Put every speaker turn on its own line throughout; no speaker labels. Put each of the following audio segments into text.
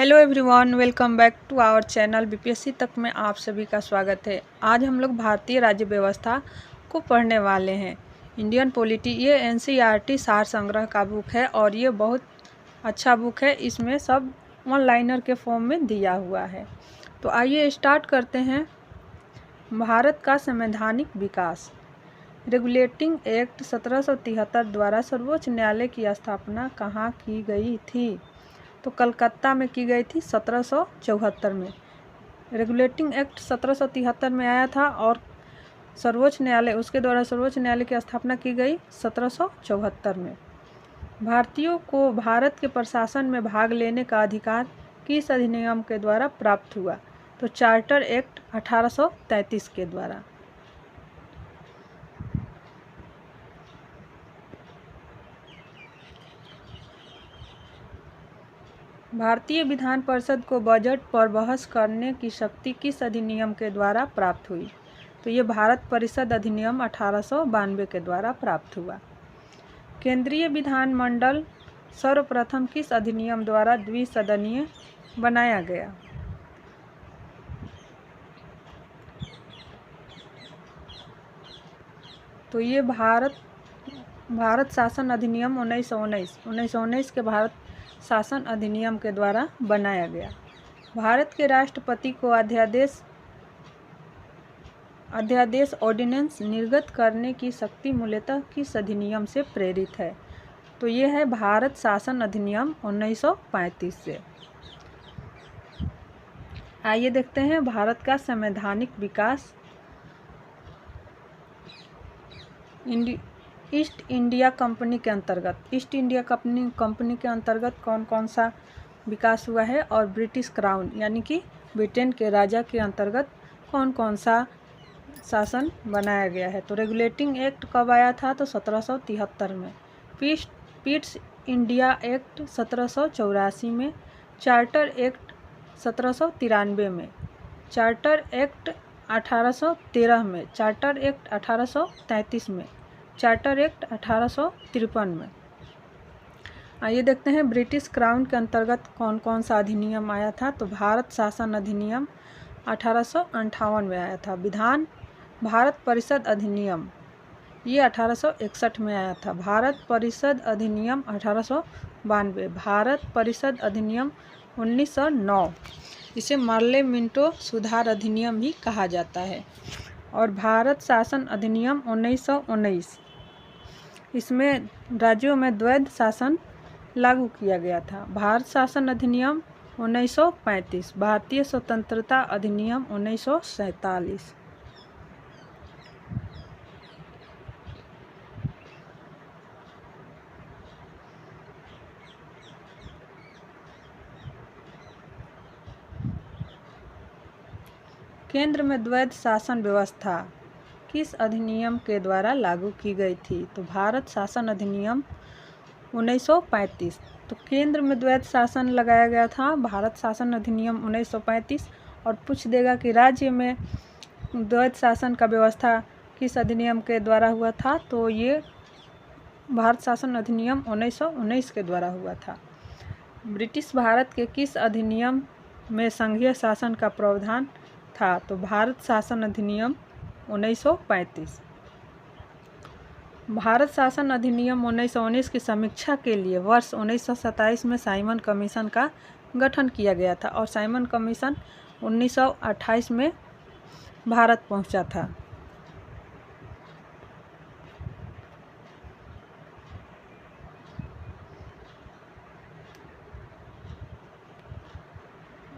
Hello everyone, welcome back to our channel BPSC तक में आप सभी का स्वागत है। आज हम लोग भारतीय राज्य व्यवस्था को पढ़ने वाले हैं। इंडियन पॉलिटी ये एनसीईआरटी सार संग्रह का बुक है और ये बहुत अच्छा बुक है। इसमें सब वन लाइनर के फॉर्म में दिया हुआ है। तो आइए स्टार्ट करते हैं। भारत का संवैधानिक विकास। रेगुलेटिंग एक्ट 1773 द्वारा सर्वोच्च न्यायालय की स्थापना कहाँ की गई थी? तो कलकत्ता में की गई थी 1774 में। रेगुलेटिंग एक्ट 1773 में आया था और सर्वोच्च न्यायालय उसके द्वारा सर्वोच्च न्यायालय की स्थापना की गई 1774 में। भारतीयों को भारत के प्रशासन में भाग लेने का अधिकार किस अधिनियम के द्वारा प्राप्त हुआ? तो चार्टर एक्ट 1833 के द्वारा। भारतीय विधान परिषद को बजट पर बहस करने की शक्ति किस अधिनियम के द्वारा प्राप्त हुई? तो ये भारत परिषद अधिनियम 1892 के द्वारा प्राप्त हुआ। केंद्रीय विधानमंडल सर्वप्रथम किस अधिनियम द्वारा द्विसदनीय बनाया गया? तो ये भारत शासन अधिनियम 1919 के भारत शासन अधिनियम के द्वारा बनाया गया। भारत के राष्ट्रपति को अध्यादेश ऑर्डिनेंस निर्गत करने की शक्ति मूलतः किस अधिनियम से प्रेरित है? तो ये है भारत शासन अधिनियम 1935 से। आइए देखते हैं भारत का संवैधानिक विकास। ईस्ट इंडिया कंपनी के अंतर्गत कौन कौन सा विकास हुआ है और ब्रिटिश क्राउन यानी कि ब्रिटेन के राजा के अंतर्गत कौन कौन सा शासन बनाया गया है? तो रेगुलेटिंग एक्ट कब आया था? तो 1773 में। पीट्स इंडिया एक्ट 1784 में। चार्टर एक्ट 1793 में। चार्टर एक्ट 1813 में। चार्टर एक्ट 1833 में। चार्टर एक्ट 1853 में। आइए देखते हैं ब्रिटिश क्राउन के अंतर्गत कौन कौन सा अधिनियम आया था। तो भारत शासन अधिनियम 1858 में आया था। भारत परिषद अधिनियम ये 1861 में आया था। भारत परिषद अधिनियम 1892। भारत परिषद अधिनियम 1909। इसे मार्ले मिंटो सुधार अधिनियम भी कहा जाता है। और भारत शासन अधिनियम 1919, इसमें राज्यों में द्वैध शासन लागू किया गया था। भारत शासन अधिनियम 1935। भारतीय स्वतंत्रता अधिनियम 1947। केंद्र में द्वैध शासन व्यवस्था किस अधिनियम के द्वारा लागू की गई थी? तो भारत शासन अधिनियम 1935। तो केंद्र में द्वैध शासन लगाया गया था भारत शासन अधिनियम 1935। और पूछ देगा कि राज्य में द्वैध शासन का व्यवस्था किस अधिनियम के द्वारा हुआ था? तो ये भारत शासन अधिनियम 1919 के द्वारा हुआ था। ब्रिटिश भारत के किस अधिनियम में संघीय शासन का प्रावधान था? तो भारत शासन अधिनियम 1935। भारत शासन अधिनियम 1919 की समीक्षा के लिए वर्ष 1927 में साइमन कमीशन का गठन किया गया था और साइमन कमीशन 1928 में भारत पहुंचा था।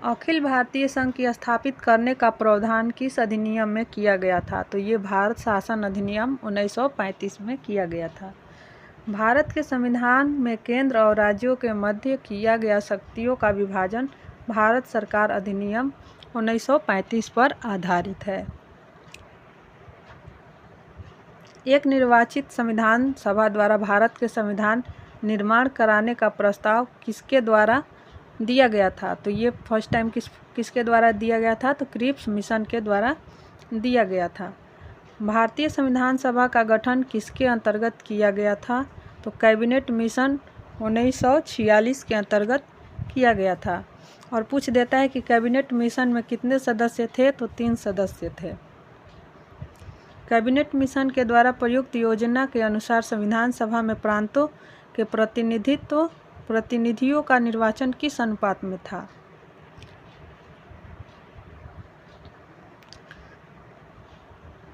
अखिल भारतीय संघ की स्थापित करने का प्रावधान किस अधिनियम में किया गया था? तो ये भारत शासन अधिनियम 1935 में किया गया था। भारत के संविधान में केंद्र और राज्यों के मध्य किया गया शक्तियों का विभाजन भारत सरकार अधिनियम 1935 पर आधारित है। एक निर्वाचित संविधान सभा द्वारा भारत के संविधान निर्माण कराने का प्रस्ताव किसके द्वारा दिया गया था? तो ये फर्स्ट टाइम किसके द्वारा दिया गया था? तो क्रिप्स मिशन के द्वारा दिया गया था। भारतीय संविधान सभा का गठन किसके अंतर्गत किया गया था? तो कैबिनेट मिशन 1946 के अंतर्गत किया गया था। और पूछ देता है कि कैबिनेट मिशन में कितने सदस्य थे, तो 3 सदस्य थे। कैबिनेट मिशन के द्वारा प्रयुक्त योजना के अनुसार संविधान सभा में प्रांतों के प्रतिनिधियों का निर्वाचन किस अनुपात में था?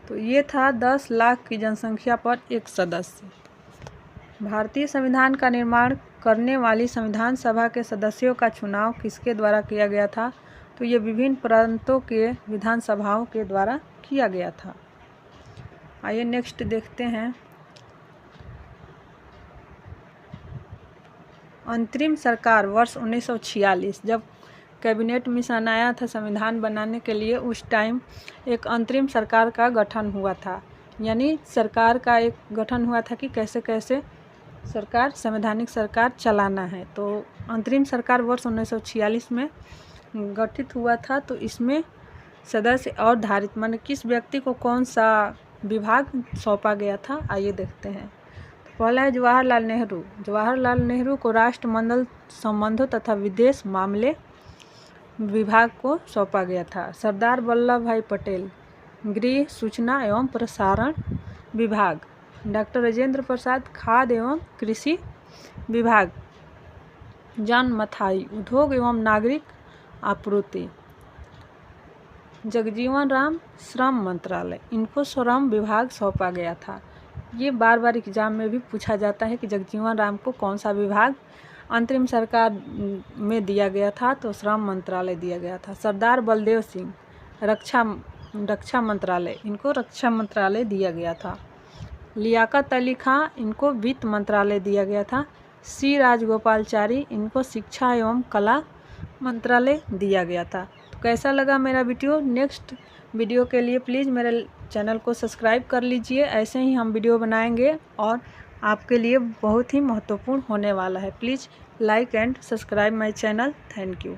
तो ये था 10 लाख की जनसंख्या पर एक सदस्य। भारतीय संविधान का निर्माण करने वाली संविधान सभा के सदस्यों का चुनाव किसके द्वारा किया गया था? तो ये विभिन्न प्रांतों के विधानसभाओं के द्वारा किया गया था। आइए नेक्स्ट देखते हैं। अंतरिम सरकार वर्ष 1946 जब कैबिनेट मिशन आया था संविधान बनाने के लिए, उस टाइम एक अंतरिम सरकार का गठन हुआ था। यानी सरकार का एक गठन हुआ था कि कैसे कैसे सरकार संवैधानिक सरकार चलाना है। तो अंतरिम सरकार वर्ष 1946 में गठित हुआ था। तो इसमें सदस्य और धारित माने किस व्यक्ति को कौन सा विभाग सौंपा गया था, आइए देखते हैं। तो पहला है जवाहरलाल नेहरू। जवाहरलाल नेहरू को राष्ट्रमंडल संबंधों तथा विदेश मामले विभाग को सौंपा गया था। सरदार वल्लभ भाई पटेल गृह, सूचना एवं प्रसारण विभाग। डॉक्टर राजेंद्र प्रसाद खाद्य एवं कृषि विभाग। जॉन मथाई उद्योग एवं नागरिक आपूर्ति। जगजीवन राम श्रम मंत्रालय, इनको श्रम विभाग सौंपा गया था। ये बार बार एग्जाम में भी पूछा जाता है कि जगजीवन राम को कौन सा विभाग अंतरिम सरकार में दिया गया था, तो श्रम मंत्रालय दिया गया था। सरदार बलदेव सिंह रक्षा मंत्रालय, इनको रक्षा मंत्रालय दिया गया था। लियाकत अली खां, इनको वित्त मंत्रालय दिया गया था। सी राजगोपालचारी, इनको शिक्षा एवं कला मंत्रालय दिया गया था। तो कैसा लगा मेरा वीडियो? नेक्स्ट वीडियो के लिए प्लीज़ मेरे चैनल को सब्सक्राइब कर लीजिए। ऐसे ही हम वीडियो बनाएंगे और आपके लिए बहुत ही महत्वपूर्ण होने वाला है। Please like and subscribe my channel. Thank you.